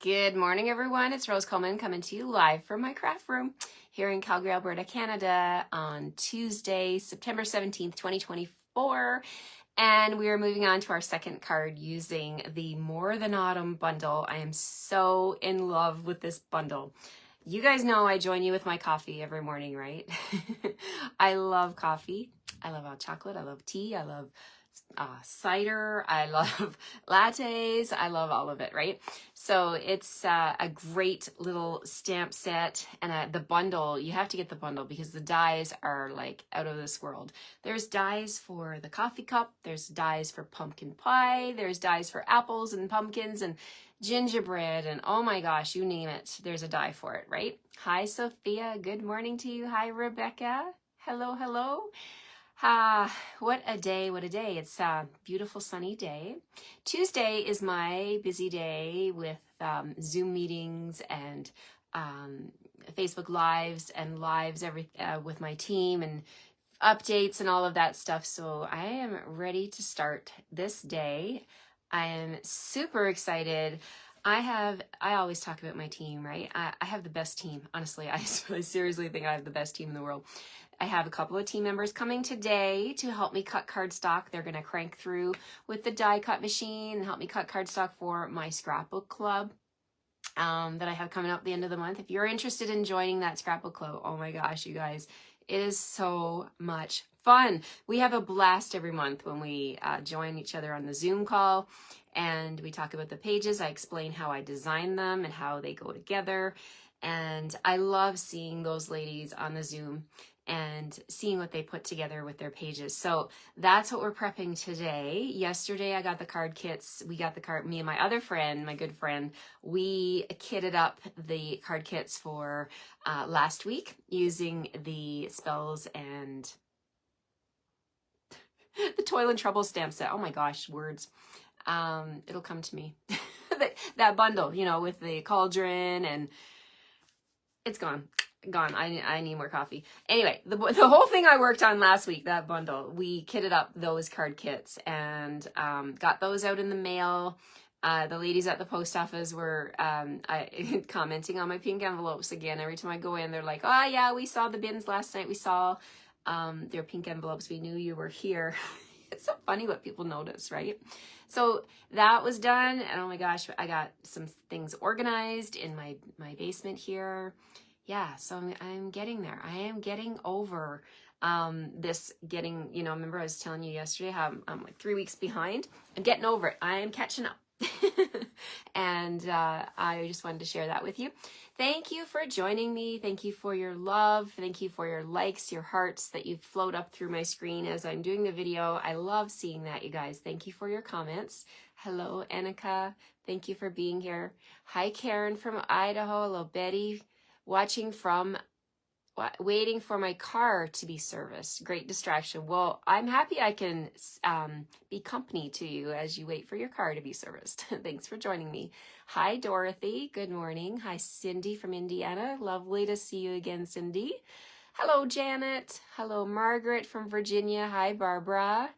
Good morning, everyone. It's Rose Coleman coming to you live from my craft room here in Calgary, Alberta, Canada on Tuesday, September 17th, 2024. And we are moving on to our second card using the More Than Autumn bundle. I am so in love with this bundle. You guys know I join you with my coffee every morning, right? I love coffee. I love hot chocolate. I love tea. I love cider. I love lattes. I love all of it, right? So it's a great little stamp set, and the bundle, you have to get the bundle because the dies are like out of this world. There's dies for the coffee cup. There's dies for pumpkin pie. There's dies for apples and pumpkins and gingerbread, and oh my gosh, you name it. There's a die for it, right? Hi, Sophia. Good morning to you. Hi, Rebecca. Hello, hello. What a day, what a day. It's a beautiful sunny day. Tuesday is my busy day with Zoom meetings and Facebook lives and lives with my team and updates and all of that stuff. So I am ready to start this day. I am super excited. I always talk about my team, right? I have the best team. Honestly, I really seriously think I have the best team in the world. I have a couple of team members coming today to help me cut cardstock. They're going to crank through with the die cut machine and help me cut cardstock for my scrapbook club that I have coming up at the end of the month. If you're interested in joining that scrapbook club, oh my gosh, you guys, it is so much fun. We have a blast every month when we join each other on the Zoom call and we talk about the pages. I explain how I design them and how they go together. And I love seeing those ladies on the Zoom and seeing what they put together with their pages. So that's what we're prepping today. Yesterday, I got the card kits. We got the card, me and my other friend, my good friend, we kitted up the card kits for last week using the spells and the Toil and Trouble stamp set. Oh my gosh, words. It'll come to me. That bundle, you know, with the cauldron, and it's gone. I need more coffee. Anyway, the whole thing I worked on last week, that bundle, we kitted up those card kits and got those out in the mail. The ladies at the post office were commenting on my pink envelopes again. Every time I go in, they're like, oh yeah, we saw the bins last night. We saw their pink envelopes. We knew you were here. It's so funny what people notice, right? So that was done. And oh my gosh, I got some things organized in my basement here. Yeah, so I'm getting there. I am getting over remember I was telling you yesterday how I'm like 3 weeks behind. I'm getting over it. I am catching up. And I just wanted to share that with you. Thank you for joining me. Thank you for your love. Thank you for your likes, your hearts that you float up through my screen as I'm doing the video. I love seeing that, you guys. Thank you for your comments. Hello, Annika. Thank you for being here. Hi, Karen from Idaho. Hello, Betty. Waiting for my car to be serviced. Great distraction. Well, I'm happy I can be company to you as you wait for your car to be serviced. Thanks for joining me. Hi, Dorothy. Good morning. Hi, Cindy from Indiana. Lovely to see you again, Cindy. Hello, Janet. Hello, Margaret from Virginia. Hi, Barbara.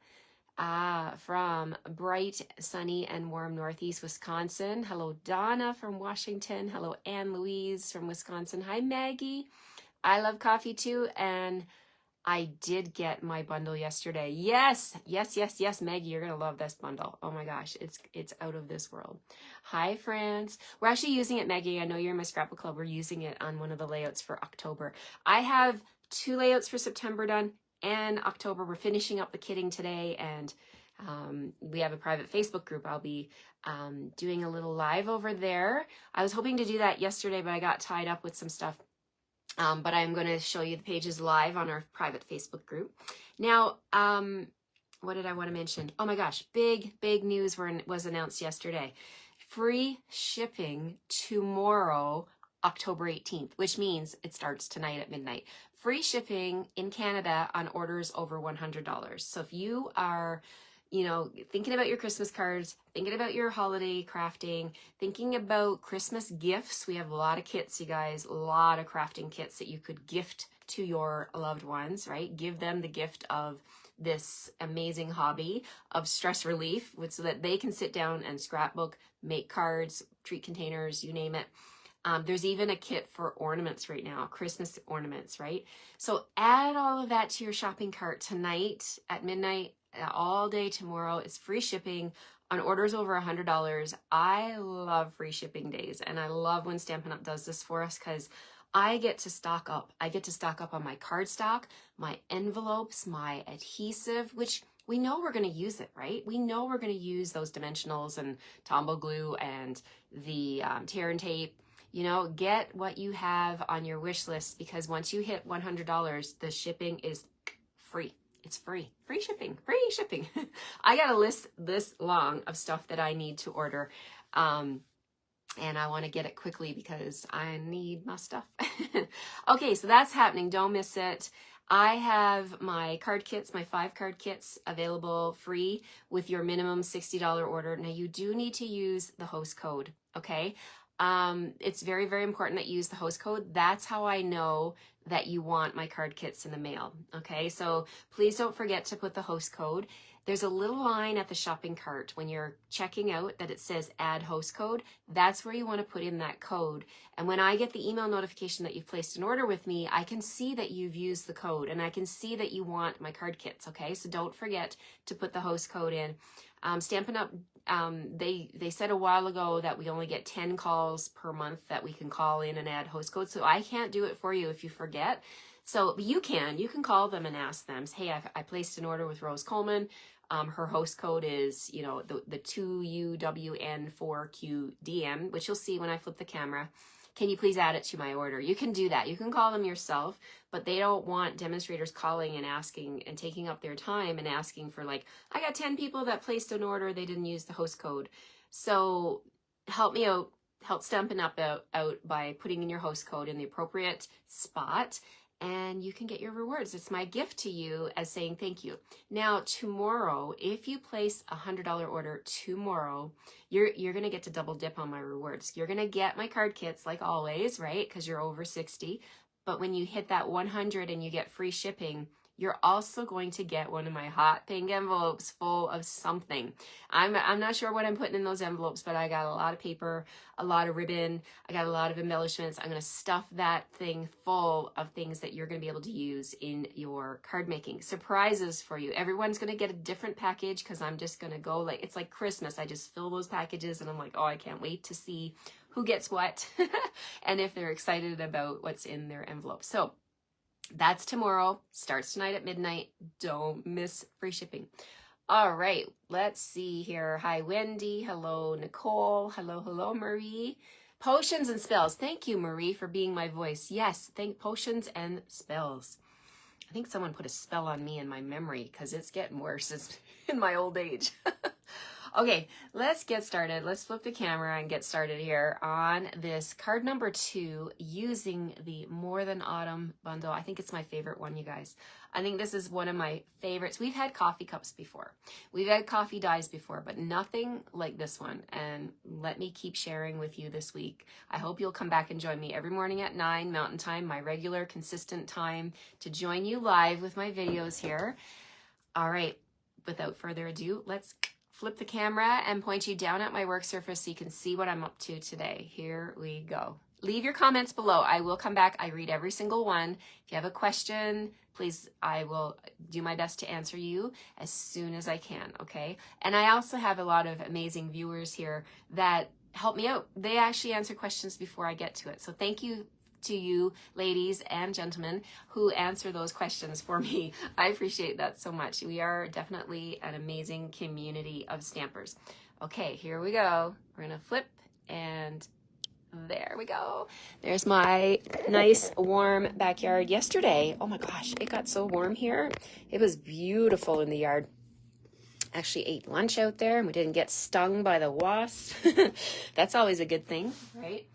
From bright, sunny, and warm Northeast Wisconsin. Hello, Donna from Washington. Hello, Anne Louise from Wisconsin. Hi, Maggie. I love coffee too, and I did get my bundle yesterday. Yes, Maggie, you're gonna love this bundle. Oh my gosh, it's out of this world. Hi, France. We're actually using it, Maggie. I know you're in my scrapbook club. We're using it on one of the layouts for October. I have 2 layouts for September done. And October, we're finishing up the kitting today, and we have a private Facebook group. I'll be doing a little live over there. I was hoping to do that yesterday, but I got tied up with some stuff. But I'm going to show you the pages live on our private Facebook group. Now, what did I want to mention? Oh my gosh, big news was announced yesterday. Free shipping tomorrow, October 18th, which means it starts tonight at midnight. Free shipping in Canada on orders over $100. So if you are, thinking about your Christmas cards, thinking about your holiday crafting, thinking about Christmas gifts, we have a lot of kits, you guys, a lot of crafting kits that you could gift to your loved ones, right? Give them the gift of this amazing hobby of stress relief so that they can sit down and scrapbook, make cards, treat containers, you name it. There's even a kit for ornaments right now, Christmas ornaments, right? So add all of that to your shopping cart tonight at midnight, all day tomorrow. It's free shipping on orders over $100. I love free shipping days, and I love when Stampin' Up! Does this for us because I get to stock up. I get to stock up on my cardstock, my envelopes, my adhesive, which we know we're going to use it, right? We know we're going to use those dimensionals and Tombow glue and the tear and tape. You know, get what you have on your wish list, because once you hit $100, the shipping is free. It's free. Free shipping. Free shipping. I got a list this long of stuff that I need to order. And I want to get it quickly because I need my stuff. Okay, so that's happening. Don't miss it. I have my card kits, my 5 card kits available free with your minimum $60 order. Now you do need to use the host code, okay? It's very, very important that you use the host code. That's how I know that you want my card kits in the mail. Okay, so please don't forget to put the host code. There's a little line at the shopping cart when you're checking out that it says add host code. That's where you want to put in that code. And when I get the email notification that you've placed an order with me, I can see that you've used the code and I can see that you want my card kits. Okay, so don't forget to put the host code in. Stampin' Up! They said a while ago that we only get 10 calls per month that we can call in and add host code. So I can't do it for you if you forget. So you can call them and ask them, hey, I placed an order with Rose Coleman. Her host code is, you know, the 2UWN4QDM, which you'll see when I flip the camera. Can you please add it to my order? You can do that. You can call them yourself, but they don't want demonstrators calling and asking and taking up their time and asking for, like, I got 10 people that placed an order, they didn't use the host code. So help me out, help Stampin' Up! out by putting in your host code in the appropriate spot, and you can get your rewards. It's my gift to you as saying thank you. Now, tomorrow, if you place a $100 order tomorrow, you're going to get to double dip on my rewards. You're going to get my card kits like always, right? Because you're over 60. But when you hit that 100 and you get free shipping, you're also going to get one of my hot pink envelopes full of something. I'm not sure what I'm putting in those envelopes, but I got a lot of paper, a lot of ribbon, I got a lot of embellishments. I'm going to stuff that thing full of things that you're going to be able to use in your card making. Surprises for you. Everyone's going to get a different package because I'm just going to go like, it's like Christmas. I just fill those packages and I'm like, oh, I can't wait to see who gets what and if they're excited about what's in their envelope. So that's tomorrow, starts tonight at midnight. Don't miss free shipping. All right, let's see here. Hi, Wendy. Hello, Nicole. Hello, Marie. Potions and spells. Thank you, Marie, for being my voice. Yes, potions and spells. I think someone put a spell on me in my memory because it's getting worse. It's in my old age. Okay, let's get started. Let's flip the camera and get started here on this card number 2 using the More Than Autumn bundle. I think it's my favorite one, you guys. I think this is one of my favorites. We've had coffee cups before. We've had coffee dies before, but nothing like this one. And let me keep sharing with you this week. I hope you'll come back and join me every morning at 9 Mountain Time, my regular, consistent time to join you live with my videos here. All right, without further ado, let's flip the camera and point you down at my work surface so you can see what I'm up to today. Here we go. Leave your comments below. I will come back. I read every single one. If you have a question, please, I will do my best to answer you as soon as I can, okay? And I also have a lot of amazing viewers here that help me out. They actually answer questions before I get to it. So thank you to you ladies and gentlemen who answer those questions for me. I appreciate that so much. We are definitely an amazing community of stampers. Okay, here we go. We're gonna flip and there we go. There's my nice warm backyard yesterday. Oh my gosh, it got so warm here. It was beautiful in the yard. Actually ate lunch out there and we didn't get stung by the wasps. That's always a good thing, right?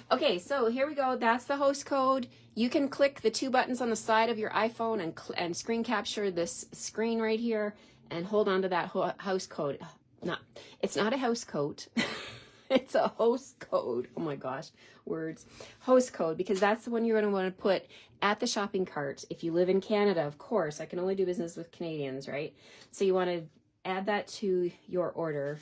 Okay, so here we go. That's the host code. You can click the 2 buttons on the side of your iPhone and screen capture this screen right here and hold on to that host code. It's not a house coat. It's a host code. Oh my gosh, words. Host code, because that's the one you're going to want to put at the shopping cart. If you live in Canada, of course, I can only do business with Canadians, right? So you want to add that to your order.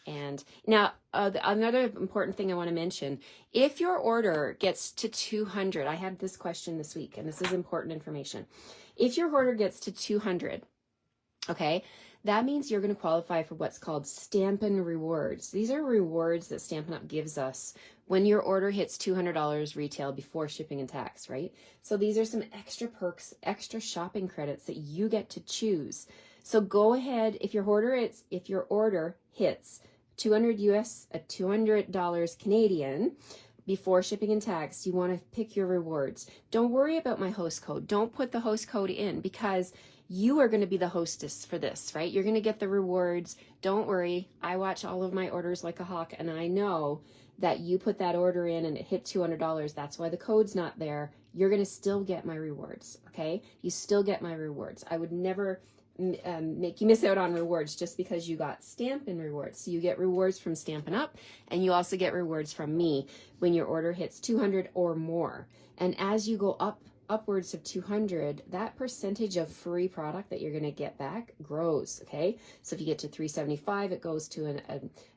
And now another important thing I want to mention, if your order gets to 200, I had this question this week, and this is important information. If your order gets to 200, okay, that means you're going to qualify for what's called Stampin' Rewards. These are rewards that Stampin' Up! Gives us when your order hits $200 retail before shipping and tax, right? So these are some extra perks, extra shopping credits that you get to choose. So go ahead, if your order hits $200 Canadian before shipping and tax, you want to pick your rewards. Don't worry about my host code. Don't put the host code in, because you are going to be the hostess for this, right? You're going to get the rewards. Don't worry. I watch all of my orders like a hawk, and I know that you put that order in and it hit $200. That's why the code's not there. You're going to still get my rewards, okay? You still get my rewards. I would never make you miss out on rewards just because you got Stampin' Rewards. So you get rewards from Stampin' Up! And you also get rewards from me when your order hits 200 or more. And as you go upwards of 200, that percentage of free product that you're going to get back grows, okay? So if you get to 375, it goes to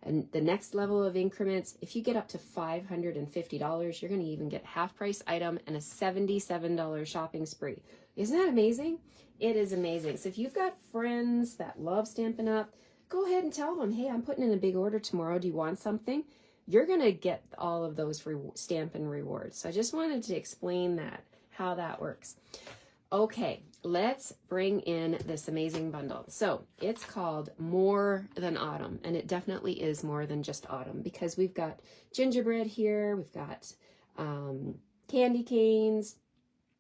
the next level of increments. If you get up to $550, you're going to even get half price item and a $77 shopping spree. Isn't that amazing? It is amazing. So if you've got friends that love Stampin' Up, go ahead and tell them, hey, I'm putting in a big order tomorrow. Do you want something? You're going to get all of those Stampin' Rewards. So I just wanted to explain that, how that works. Okay, let's bring in this amazing bundle. So it's called More Than Autumn, and it definitely is more than just autumn, because we've got gingerbread here, we've got candy canes,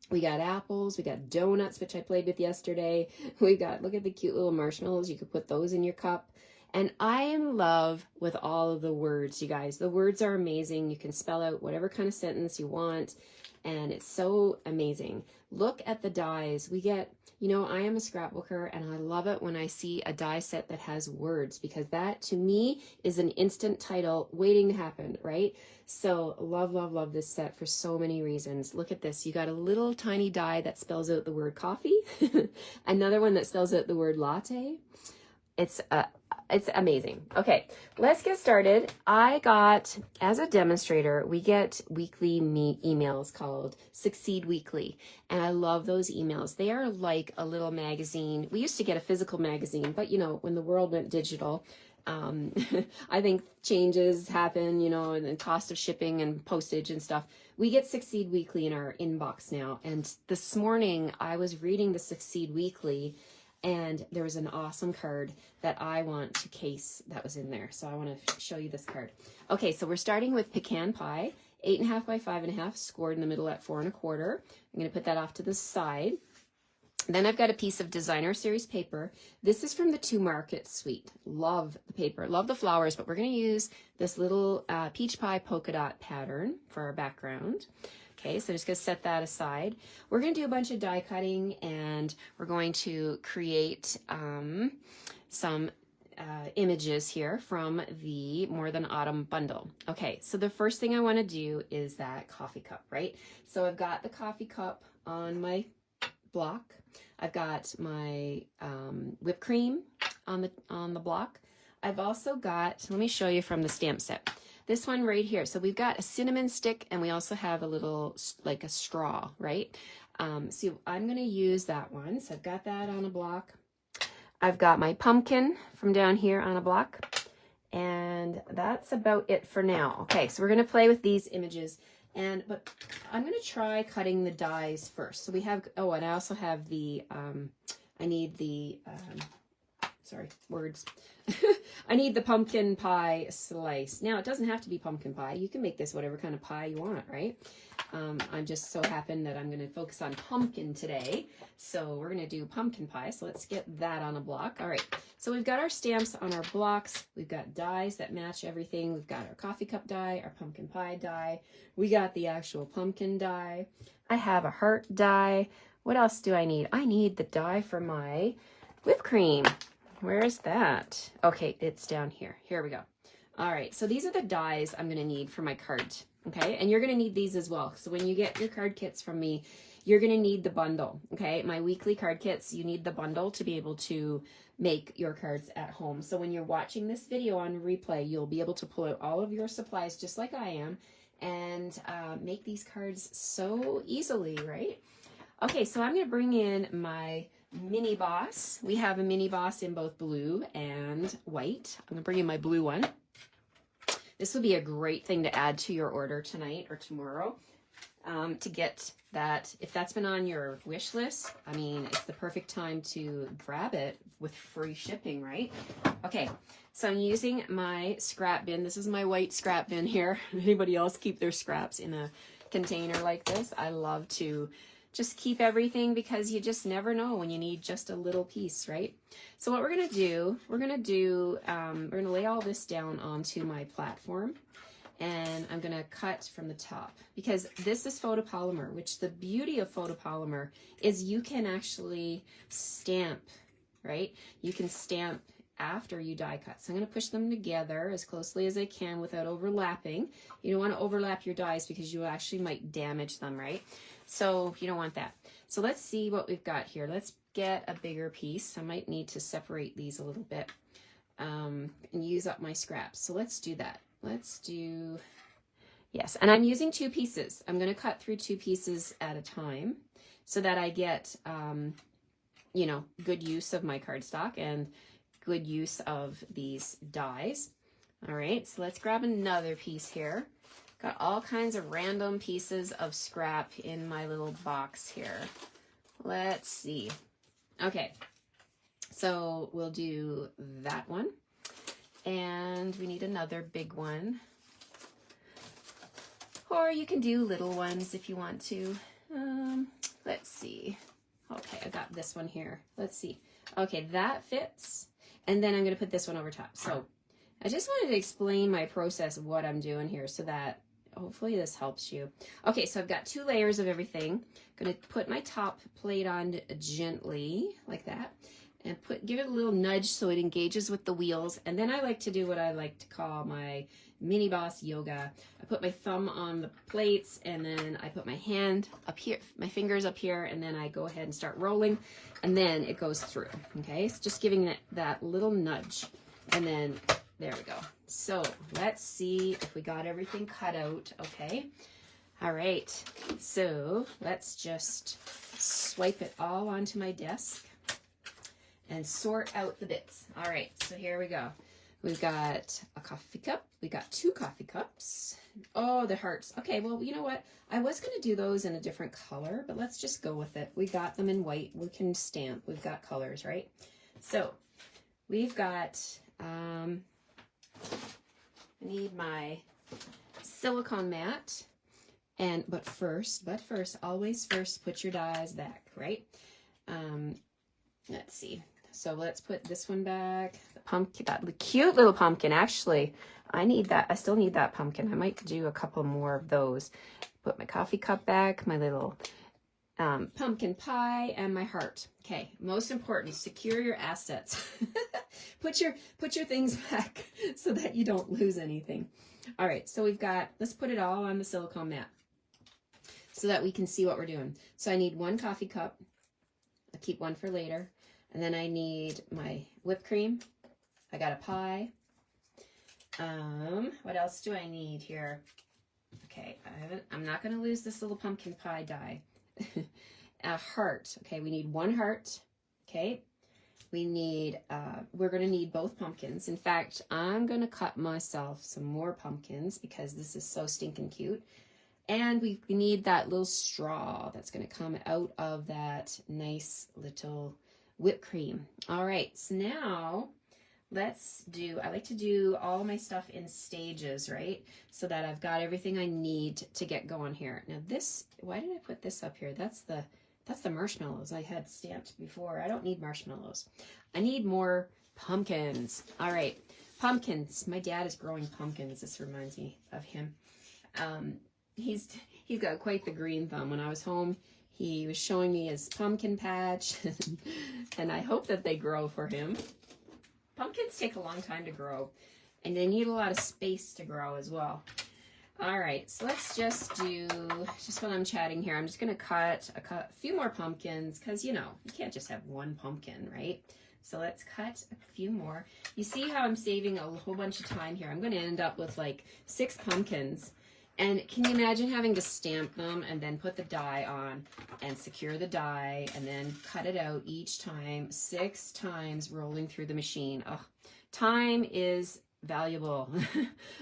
we got apples, we got donuts, which I played with yesterday. We got, look at the cute little marshmallows. You could put those in your cup. And I am in love with all of the words, you guys. The words are amazing. You can spell out whatever kind of sentence you want. And it's so amazing. Look at the dies. We get, you know, I am a scrapbooker, and I love it when I see a die set that has words, because that to me is an instant title waiting to happen, right? So love, love, love this set for so many reasons. Look at this. You got a little tiny die that spells out the word coffee. Another one that spells out the word latte. It's amazing. Okay, let's get started. I got, as a demonstrator, we get weekly emails called Succeed Weekly, and I love those emails. They are like a little magazine. We used to get a physical magazine, but you know, when the world went digital, I think changes happen, you know, and the cost of shipping and postage and stuff. We get Succeed Weekly in our inbox now, and this morning I was reading the Succeed Weekly, and there was an awesome card that I want to case that was in there. So I want to show you this card. Okay, so we're starting with pecan pie, 8.5 by 5.5, scored in the middle at 4 1/4. I'm going to put that off to the side. Then I've got a piece of designer series paper. This is from the To Market suite. Love the paper, love the flowers, but we're going to use this little peach pie polka dot pattern for our background. Okay, so just going to set that aside. We're going to do a bunch of die cutting, and we're going to create some images here from the More Than Autumn bundle. Okay, so the first thing I want to do is that coffee cup, right? So I've got the coffee cup on my block. I've got my whipped cream on the block. I've also got, let me show you from the stamp set. This one right here. So we've got a cinnamon stick, and we also have a little, like a straw, right? So I'm going to use that one. So I've got that on a block. I've got my pumpkin from down here on a block. And that's about it for now. Okay, so we're going to play with these images. But I'm going to try cutting the dies first. So we have, oh, and I also have the, I need the, sorry, words. I need the pumpkin pie slice. Now, it doesn't have to be pumpkin pie. You can make this whatever kind of pie you want, right? I'm just so happen that I'm going to focus on pumpkin today. So we're going to do pumpkin pie. So let's get that on a block. All right. So we've got our stamps on our blocks. We've got dies that match everything. We've got our coffee cup die, our pumpkin pie die. We got the actual pumpkin die. I have a heart die. What else do I need? I need the die for my whipped cream. Where is that? Okay, it's down here. Here we go. All right, so these are the dies I'm gonna need for my card, okay? And you're gonna need these as well. So when you get your card kits from me, you're gonna need the bundle, okay? My weekly card kits, you need the bundle to be able to make your cards at home. So when you're watching this video on replay, you'll be able to pull out all of your supplies just like I am and make these cards so easily, right? Okay, so I'm gonna bring in my mini boss. We have a mini boss in both blue and white. I'm gonna bring in my blue one. This would be a great thing to add to your order tonight or tomorrow to get that. If that's been on your wish list, I mean, it's the perfect time to grab it with free shipping, right? Okay, so I'm using my scrap bin. This is my white scrap bin here. Anybody else keep their scraps in a container like this? I love to just keep everything because you just never know when you need just a little piece, right? So what we're gonna do, we're gonna lay all this down onto my platform, and I'm gonna cut from the top because this is photopolymer, which the beauty of photopolymer is you can actually stamp, right? You can stamp after you die cut. So I'm gonna push them together as closely as I can without overlapping. You don't wanna overlap your dies because you actually might damage them, right? So you don't want that. So let's see what we've got here. Let's get a bigger piece. I might need to separate these a little bit and use up my scraps. So let's do that. Let's do, yes. And I'm using 2 pieces. I'm gonna cut through 2 pieces at a time so that I get, you know, good use of my cardstock and good use of these dies. All right, so let's grab another piece here. Got all kinds of random pieces of scrap in my little box here. Let's see. Okay, so we'll do that one. And we need another big one. Or you can do little ones if you want to. Let's see. Okay, I got this one here. Let's see. Okay, that fits. And then I'm going to put this one over top. So I just wanted to explain my process of what I'm doing here so that hopefully this helps you. Okay, so I've got 2 layers of everything. I'm going to put my top plate on gently like that and give it a little nudge so it engages with the wheels. And then I like to do what I like to call my mini boss yoga. I put my thumb on the plates and then I put my hand up here, my fingers up here, and then I go ahead and start rolling and then it goes through. Okay, so just giving it that little nudge and then there we go. So let's see if we got everything cut out. Okay. All right. So let's just swipe it all onto my desk and sort out the bits. All right. So here we go. We've got a coffee cup. We got 2 coffee cups. Oh, the hearts. Okay. Well, you know what? I was going to do those in a different color, but let's just go with it. We got them in white. We can stamp. We've got colors, right? So we've got, I need my silicone mat, but first, always first, put your dies back, right? Let's see. So let's put this one back. The pumpkin, that cute little pumpkin. Actually, I need that. I still need that pumpkin. I might do a couple more of those. Put my coffee cup back, my little pumpkin pie, and my heart. Okay, most important, secure your assets. Put your things back so that you don't lose anything. All right, so we've got, let's put it all on the silicone mat so that we can see what we're doing. So I need 1 coffee cup. I'll keep 1 for later. And then I need my whipped cream. I got a pie. What else do I need here? Okay, I'm not going to lose this little pumpkin pie die. A heart. Okay, we need 1 heart. Okay, we need, we're going to need both pumpkins. In fact, I'm going to cut myself some more pumpkins because this is so stinking cute. And we need that little straw that's going to come out of that nice little whipped cream. All right, so now let's do, I like to do all my stuff in stages, right? So that I've got everything I need to get going here. Now this, why did I put this up here? That's the marshmallows I had stamped before. I don't need marshmallows. I need more pumpkins. All right, pumpkins. My dad is growing pumpkins. This reminds me of him. He's got quite the green thumb. When I was home, he was showing me his pumpkin patch, and I hope that they grow for him. Pumpkins take a long time to grow. And they need a lot of space to grow as well. All right, so let's just do, just while I'm chatting here, I'm just gonna cut a few more pumpkins because, you know, you can't just have one pumpkin, right? So let's cut a few more. You see how I'm saving a whole bunch of time here. I'm gonna end up with like 6 pumpkins. And can you imagine having to stamp them and then put the die on and secure the die and then cut it out each time, 6 times rolling through the machine? Oh, time is valuable.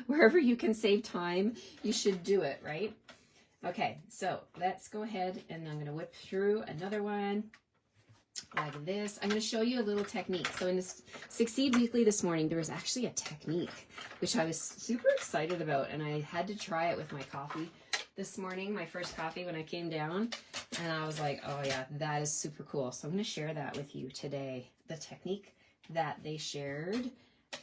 Wherever you can save time, you should do it, right? Okay, so let's go ahead and I'm going to whip through another one like this. I'm going to show you a little technique. So in this Succeed Weekly this morning, there was actually a technique which I was super excited about, and I had to try it with my coffee this morning, my first coffee when I came down, and I was like, oh yeah, that is super cool. So I'm going to share that with you today, the technique that they shared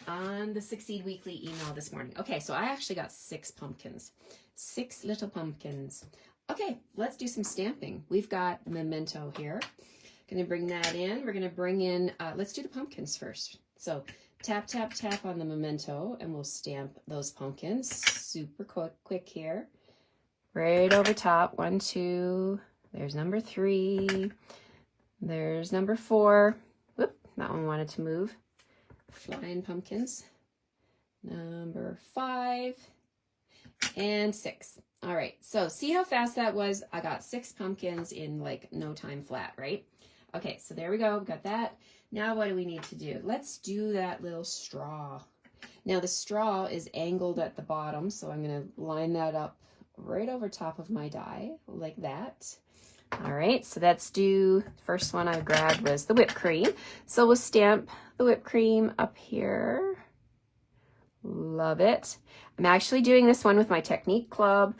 on the Succeed Weekly email this morning. Okay, so I actually got 6 pumpkins, 6 little pumpkins. Okay, let's do some stamping. We've got memento here. Gonna bring that in. We're gonna bring in, let's do the pumpkins first. So tap, tap, tap on the memento and we'll stamp those pumpkins. Super quick here. Right over top, 1, 2, there's number 3, there's number 4. Whoop, that one wanted to move. Flying pumpkins. Number 5 and 6. All right, so see how fast that was? I got 6 pumpkins in like no time flat, right? Okay, so there we go, got that. Now what do we need to do? Let's do that little straw. Now the straw is angled at the bottom, so I'm gonna line that up right over top of my die, like that. All right, so let's do, first one I grabbed was the whipped cream. So we'll stamp the whipped cream up here. Love it. I'm actually doing this one with my Technique Club.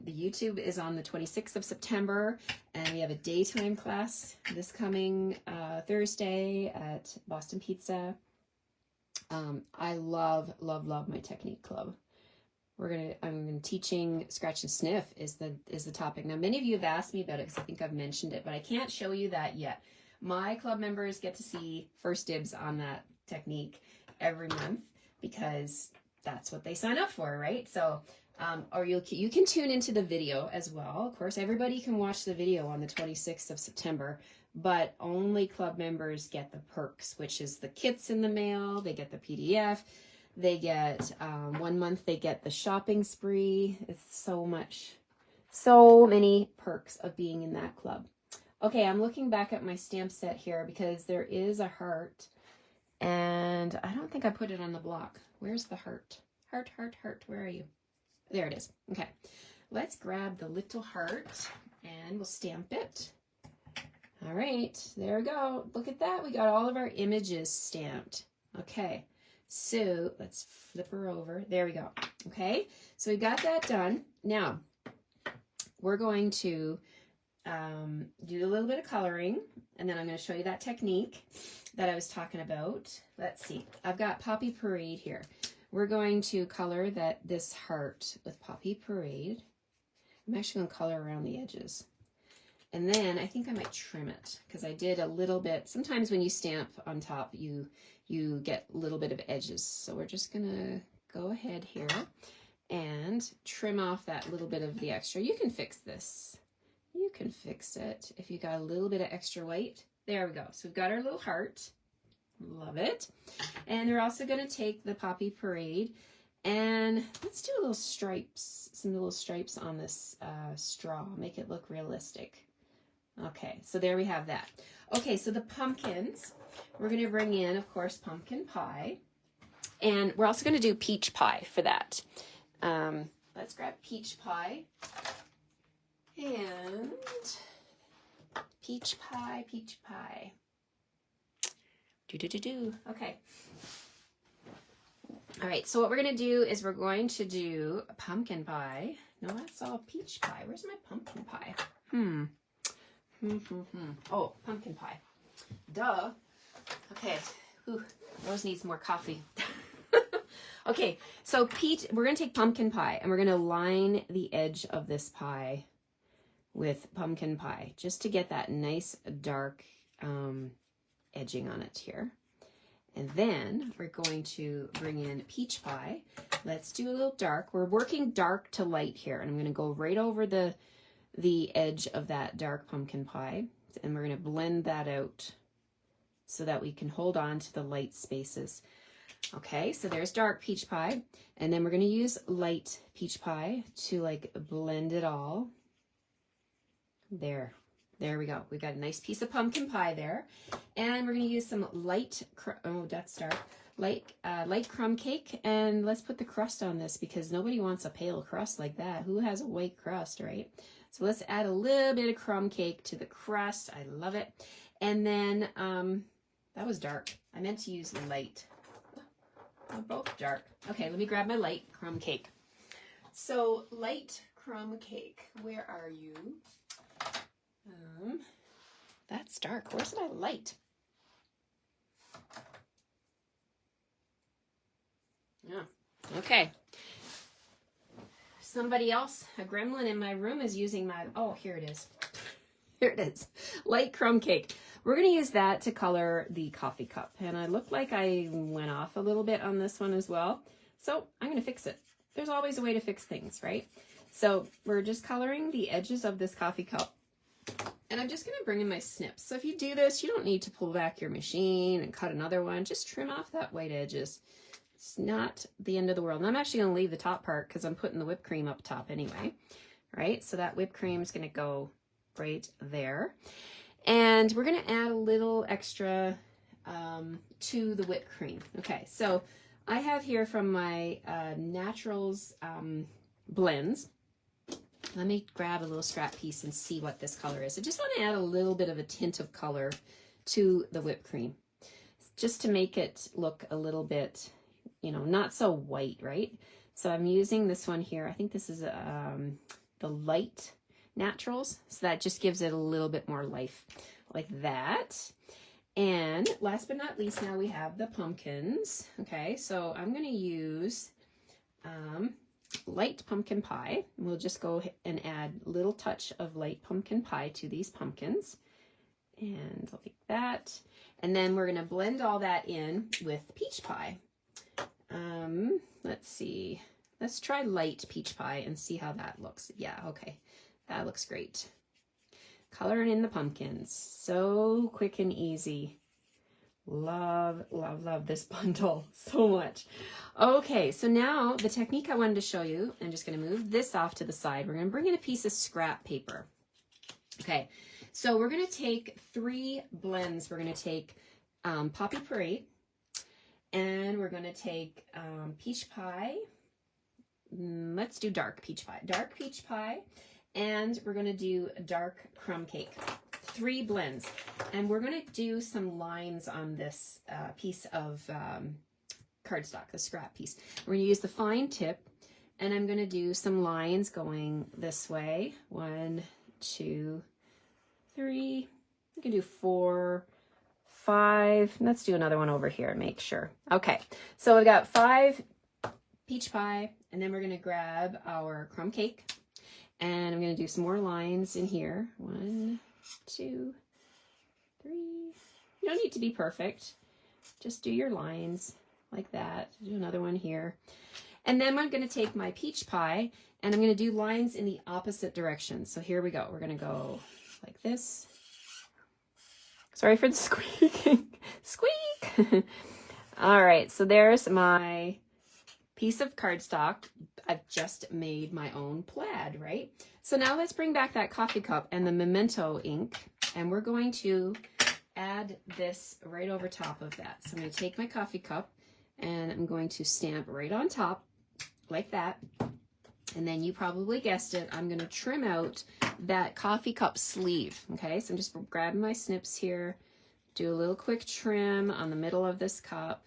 The YouTube is on the 26th of September, and we have a daytime class this coming Thursday at Boston Pizza. I love my Technique Club. I'm teaching scratch and sniff is the topic. Now, many of you have asked me about it because I think I've mentioned it, but I can't show you that yet. My club members get to see first dibs on that technique every month because that's what they sign up for, right? So, or you can tune into the video as well. Of course, everybody can watch the video on the 26th of September, but only club members get the perks, which is the kits in the mail. They get the PDF. They get 1 month, they get the shopping spree. It's so many perks of being in that club. Okay, I'm looking back at my stamp set here because there is a heart, and I don't think I put it on the block. Where's the heart? Heart, heart, heart, where are you? There it is. Okay, let's grab the little heart and we'll stamp it. All right, there we go. Look at that. We got all of our images stamped. Okay, so let's flip her over. There we go. Okay, so we got that done. Now, we're going to do a little bit of coloring, and then I'm going to show you that technique that I was talking about. Let's see. I've got Poppy Parade here. We're going to color this heart with Poppy Parade. I'm actually going to color around the edges. And then I think I might trim it because I did a little bit. Sometimes when you stamp on top, you get a little bit of edges. So we're just going to go ahead here and trim off that little bit of the extra. You can fix this. You can fix it if you got a little bit of extra white. There we go. So we've got our little heart. Love it. And we're also going to take the Poppy Parade and let's do little stripes, some little stripes on this straw, make it look realistic. Okay, so there we have that. Okay, so the pumpkins, we're going to bring in, of course, pumpkin pie, and we're also going to do peach pie for that. Let's grab peach pie and peach pie, peach pie. Okay. All right, so what we're going to do is we're going to do a pumpkin pie. No, that's all peach pie. Where's my pumpkin pie? Oh, pumpkin pie. Duh. Okay. Ooh, Rose needs more coffee. Okay, so we're going to take pumpkin pie and we're going to line the edge of this pie with pumpkin pie just to get that nice dark edging on it here. And then we're going to bring in peach pie. Let's do a little dark. We're working dark to light here. And I'm going to go right over the edge of that dark pumpkin pie. And we're going to blend that out so that we can hold on to the light spaces. Okay, so there's dark peach pie. And then we're going to use light peach pie to like blend it all. There we go. We've got a nice piece of pumpkin pie there. And we're going to use some light, oh, that's dark, light crumb cake. And let's put the crust on this because nobody wants a pale crust like that. Who has a white crust, right? So let's add a little bit of crumb cake to the crust. I love it. And then, that was dark. I meant to use light. They're both dark. Okay, let me grab my light crumb cake. So light crumb cake, where are you? That's dark. Where's my light? Yeah. Okay. Somebody else, a gremlin in my room is using my, oh, here it is. Here it is. Light crumb cake. We're going to use that to color the coffee cup. And I look like I went off a little bit on this one as well. So I'm going to fix it. There's always a way to fix things, right? So we're just coloring the edges of this coffee cup. And I'm just going to bring in my snips. So if you do this, you don't need to pull back your machine and cut another one. Just trim off that white edges. It's not the end of the world. And I'm actually going to leave the top part because I'm putting the whipped cream up top anyway. Right? So that whipped cream is going to go right there. And we're going to add a little extra to the whipped cream. Okay, so I have here from my Naturals blends. Let me grab a little scrap piece and see what this color is. I just want to add a little bit of a tint of color to the whipped cream, just to make it look a little bit, you know, not so white, right? So I'm using this one here. I think this is the Light Naturals. So that just gives it a little bit more life like that. And last but not least, now we have the pumpkins. Okay, so I'm going to use light pumpkin pie. We'll just go and add a little touch of light pumpkin pie to these pumpkins. And like that. And then we're going to blend all that in with peach pie. Let's see. Let's try light peach pie and see how that looks. Yeah, okay. That looks great. Coloring in the pumpkins. So quick and easy. Love, love, love this bundle so much. Okay, so now the technique I wanted to show you, I'm just going to move this off to the side. We're going to bring in a piece of scrap paper. Okay, so we're going to take 3 blends. We're going to take Poppy Parade, and we're going to take peach pie. Let's do dark peach pie. Dark peach pie, and we're going to do dark crumb cake. 3 blends, and we're going to do some lines on this piece of cardstock, the scrap piece. We're going to use the fine tip, and I'm going to do some lines going this way. 1, 2, 3. We can do 4, 5. Let's do another one over here. Make sure. Okay, so we got 5 peach pie, and then we're going to grab our crumb cake, and I'm going to do some more lines in here. 1, 2, 3. You don't need to be perfect. Just do your lines like that. Do another one here. And then I'm going to take my peach pie and I'm going to do lines in the opposite direction. So here we go. We're going to go like this. Sorry for the squeaking. Squeak! All right, so there's my piece of cardstock. I've just made my own plaid, right? So now let's bring back that coffee cup and the Memento ink, and we're going to add this right over top of that. So I'm going to take my coffee cup and I'm going to stamp right on top like that. And then you probably guessed it, I'm going to trim out that coffee cup sleeve. Okay, so I'm just grabbing my snips here, do a little quick trim on the middle of this cup.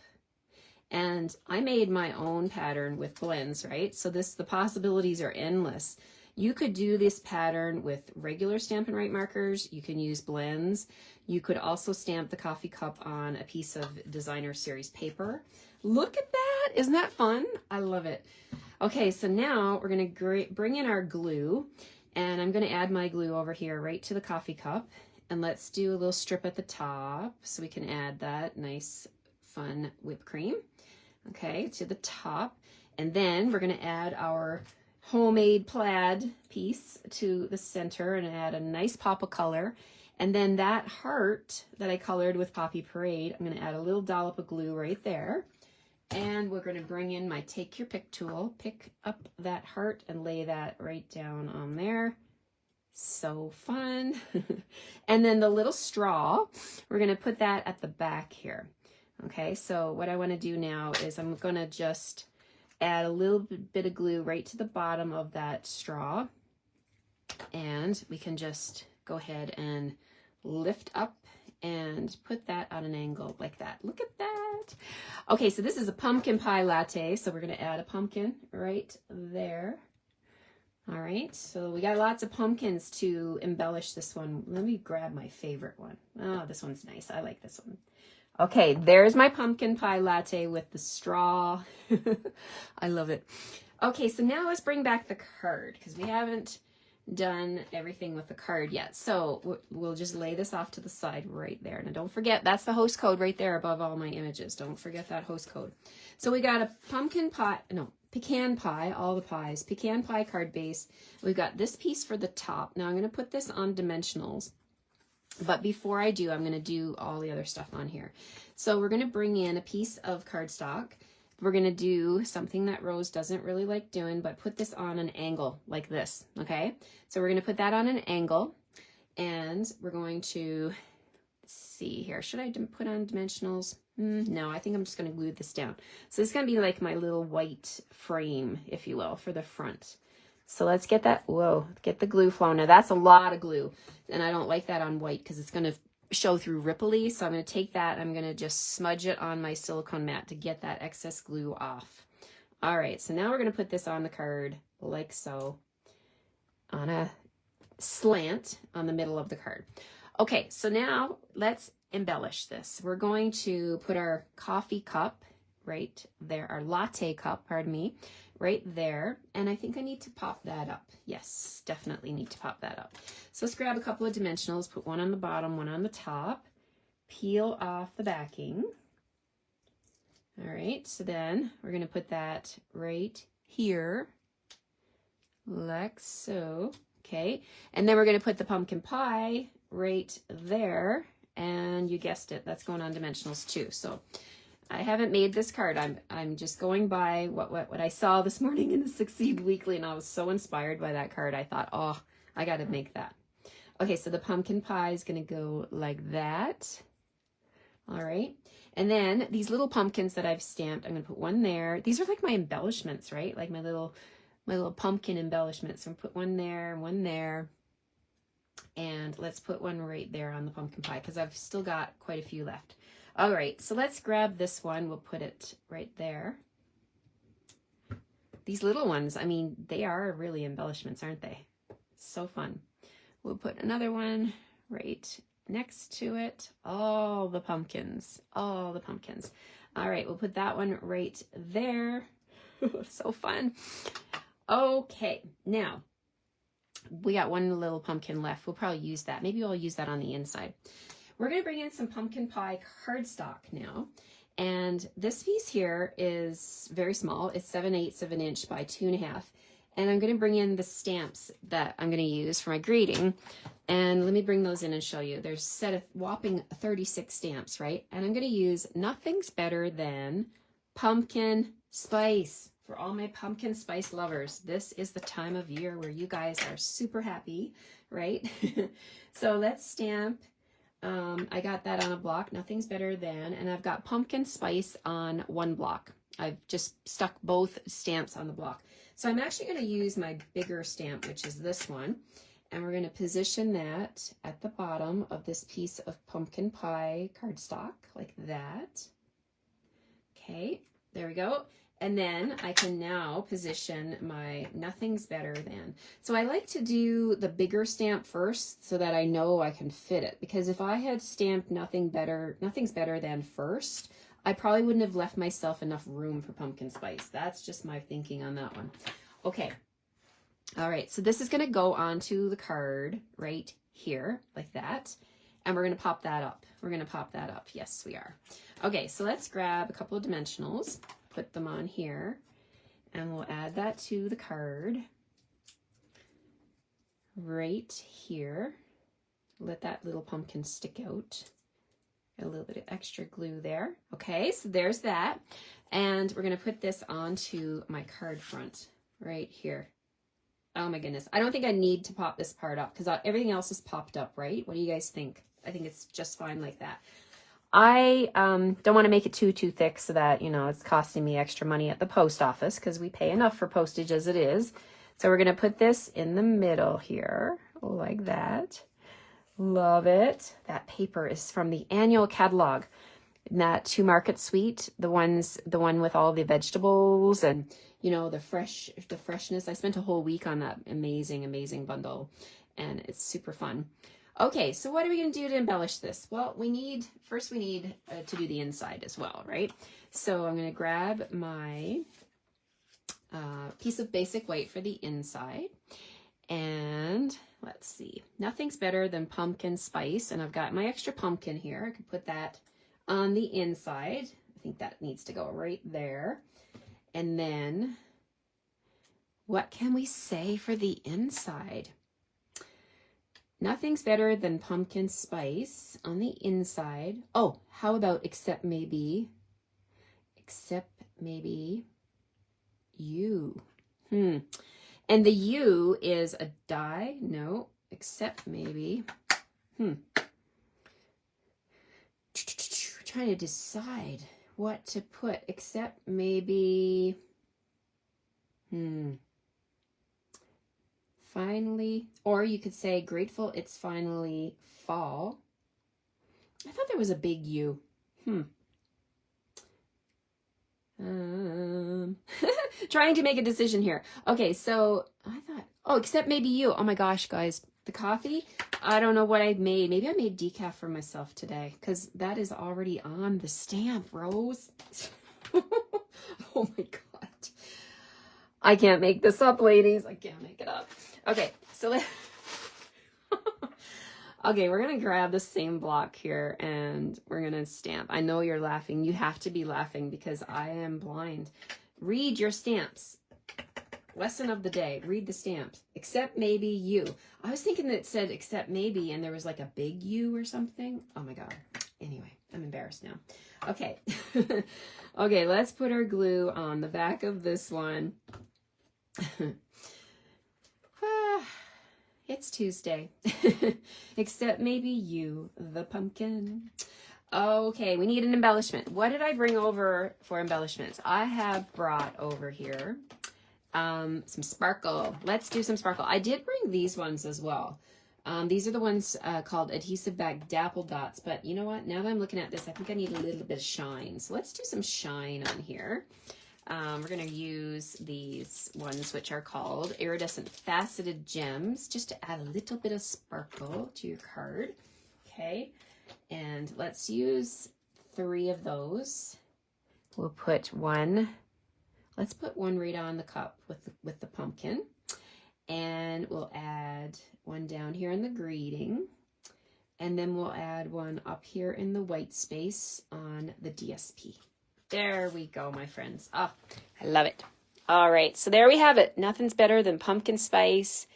And I made my own pattern with blends, right? So the possibilities are endless. You could do this pattern with regular Stampin' Write markers. You can use blends. You could also stamp the coffee cup on a piece of designer series paper. Look at that. Isn't that fun? I love it. Okay, so now we're going to bring in our glue, and I'm going to add my glue over here right to the coffee cup. And let's do a little strip at the top so we can add that nice fun whipped cream, okay, to the top. And then we're going to add our homemade plaid piece to the center and add a nice pop of color. And then that heart that I colored with Poppy Parade, I'm going to add a little dollop of glue right there. And we're going to bring in my Take Your Pick tool, pick up that heart and lay that right down on there. So fun. And then the little straw, we're going to put that at the back here. Okay, so what I want to do now is I'm going to just add a little bit of glue right to the bottom of that straw. And we can just go ahead and lift up and put that on an angle like that. Look at that. Okay, so this is a pumpkin pie latte. So we're going to add a pumpkin right there. All right, so we got lots of pumpkins to embellish this one. Let me grab my favorite one. Oh, this one's nice. I like this one. Okay, there's my pumpkin pie latte with the straw. I love it. Okay, so now let's bring back the card because we haven't done everything with the card yet. So we'll just lay this off to the side right there. Now don't forget, that's the host code right there above all my images. Don't forget that host code. So we got a pecan pie, all the pies, pecan pie card base. We've got this piece for the top. Now I'm going to put this on dimensionals. But before I do, I'm going to do all the other stuff on here. So we're going to bring in a piece of cardstock. We're going to do something that Rose doesn't really like doing, but put this on an angle like this, okay? So we're going to put that on an angle, and we're going to see here. Should I put on dimensionals? No, I think I'm just going to glue this down. So this is going to be like my little white frame, if you will, for the front. So let's get that, get the glue flowing. Now that's a lot of glue, and I don't like that on white because it's going to show through ripply. So I'm going to take that, I'm going to just smudge it on my silicone mat to get that excess glue off. All right, so now we're going to put this on the card like so, on a slant on the middle of the card. Okay, so now let's embellish this. We're going to put our coffee cup right there, our latte cup, pardon me, right there. And I think I need to pop that up. Yes, definitely need to pop that up. So let's grab a couple of dimensionals, put one on the bottom, one on the top, peel off the backing. All right, so then we're going to put that right here, like so. Okay, and then we're going to put the pumpkin pie right there. And you guessed it, that's going on dimensionals too. So I haven't made this card. I'm just going by what I saw this morning in the Succeed Weekly, and I was so inspired by that card. I thought, oh, I got to make that. Okay, so the pumpkin pie is going to go like that. All right, and then these little pumpkins that I've stamped, I'm going to put one there. These are like my embellishments, right? Like my little pumpkin embellishments. So I'm put one there, and let's put one right there on the pumpkin pie because I've still got quite a few left. All right, so let's grab this one. We'll put it right there. These little ones, I mean, they are really embellishments, aren't they? So fun. We'll put another one right next to it. All the pumpkins, all the pumpkins. All right, we'll put that one right there. So fun. Okay, now we got one little pumpkin left. We'll probably use that. Maybe I'll use that on the inside. We're going to bring in some pumpkin pie cardstock now. And this piece here is very small. It's 7/8 of an inch by 2.5. And I'm going to bring in the stamps that I'm going to use for my greeting. And let me bring those in and show you. There's a set of whopping 36 stamps, right? And I'm going to use Nothing's Better Than Pumpkin Spice. For all my pumpkin spice lovers, this is the time of year where you guys are super happy, right? So let's stamp. I got that on a block, Nothing's Better Than, and I've got pumpkin spice on one block. I've just stuck both stamps on the block. So I'm actually going to use my bigger stamp, which is this one, and we're going to position that at the bottom of this piece of pumpkin pie cardstock, like that. Okay, there we go. And then I can now position my Nothing's Better Than. So I like to do the bigger stamp first so that I know I can fit it. Because if I had stamped Nothing's Better Than first, I probably wouldn't have left myself enough room for pumpkin spice. That's just my thinking on that one. Okay. All right. So this is going to go onto the card right here like that. And we're going to pop that up. We're going to pop that up. Yes, we are. Okay, so let's grab a couple of dimensionals, put them on here, and we'll add that to the card right here. Let that little pumpkin stick out. A little bit of extra glue there. Okay, so there's that. And we're going to put this onto my card front right here. Oh my goodness. I don't think I need to pop this part up because everything else is popped up, right? What do you guys think? I think it's just fine like that. I don't want to make it too thick so that, you know, it's costing me extra money at the post office because we pay enough for postage as it is. So we're going to put this in the middle here like that. Love it. That paper is from the annual catalog. That To Market Suite, the one with all the vegetables and, you know, the freshness. I spent a whole week on that amazing bundle, and it's super fun. Okay, so what are we going to do to embellish this? Well, first we need to do the inside as well, right? So I'm going to grab my piece of basic white for the inside, and let's see. Nothing's better than pumpkin spice, and I've got my extra pumpkin here. I can put that on the inside. I think that needs to go right there. And then what can we say for the inside? Nothing's better than pumpkin spice on the inside. Oh, how about except maybe you. And the you is a die. No, except maybe. Trying to decide what to put, except maybe. Finally, or you could say grateful it's finally fall. I thought there was a big U. Trying to make a decision here. Okay, so I thought, oh, except maybe you. Oh my gosh, guys, the coffee, I don't know what I made. Maybe I made decaf for myself today because that is already on the stamp, Rose. Oh my God. I can't make this up, ladies. I can't make it up. Okay, so okay, we're going to grab the same block here and we're going to stamp. I know you're laughing. You have to be laughing because I am blind. Read your stamps. Lesson of the day. Read the stamps. Except maybe you. I was thinking that it said except maybe and there was like a big U or something. Oh my God. Anyway, I'm embarrassed now. Okay. Okay, let's put our glue on the back of this one. It's Tuesday. Except maybe you, the pumpkin. Okay, we need an embellishment. What did I bring over for embellishments? I have brought over here some sparkle. Let's do some sparkle. I did bring these ones as well. These are the ones called adhesive back dapple dots. But you know what? Now that I'm looking at this, I think I need a little bit of shine. So let's do some shine on here. We're going to use these ones, which are called iridescent faceted gems, just to add a little bit of sparkle to your card. Okay, and let's use 3 of those. We'll put one. Let's put one right on the cup with the pumpkin, and we'll add one down here in the greeting, and then we'll add one up here in the white space on the DSP. There we go, my friends. Oh, I love it. All right, so there we have it. Nothing's better than pumpkin spice,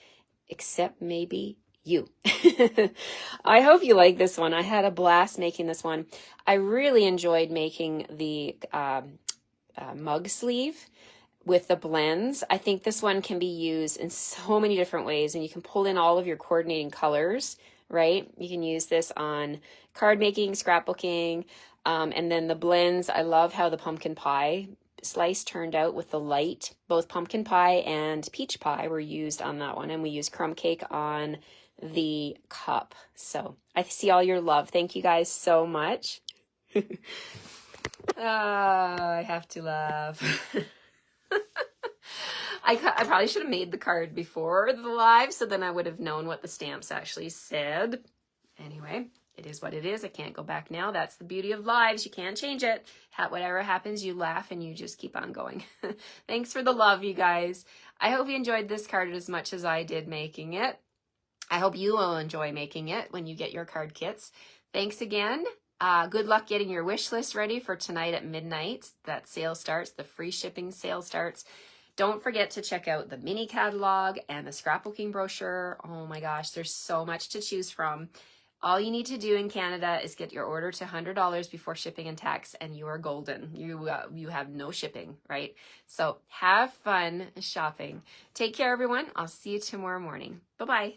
except maybe you. I hope you like this one. I had a blast making this one. I really enjoyed making the mug sleeve with the blends. I think this one can be used in so many different ways, and you can pull in all of your coordinating colors, right? You can use this on card making, scrapbooking, and then the blends. I love how the pumpkin pie slice turned out with the light. Both pumpkin pie and peach pie were used on that one, and we used crumb cake on the cup. So I see all your love. Thank you guys so much. I have to laugh. I probably should have made the card before the live, so then I would have known what the stamps actually said. Anyway, it is what it is. I can't go back now. That's the beauty of lives. You can't change it. Whatever happens, you laugh and you just keep on going. Thanks for the love, you guys. I hope you enjoyed this card as much as I did making it. I hope you will enjoy making it when you get your card kits. Thanks again. Good luck getting your wish list ready for tonight at midnight. That sale starts, the free shipping sale starts. Don't forget to check out the mini catalog and the scrapbooking brochure. Oh my gosh, there's so much to choose from. All you need to do in Canada is get your order to $100 before shipping and tax, and you are golden. You have no shipping, right? So have fun shopping. Take care, everyone. I'll see you tomorrow morning. Bye-bye.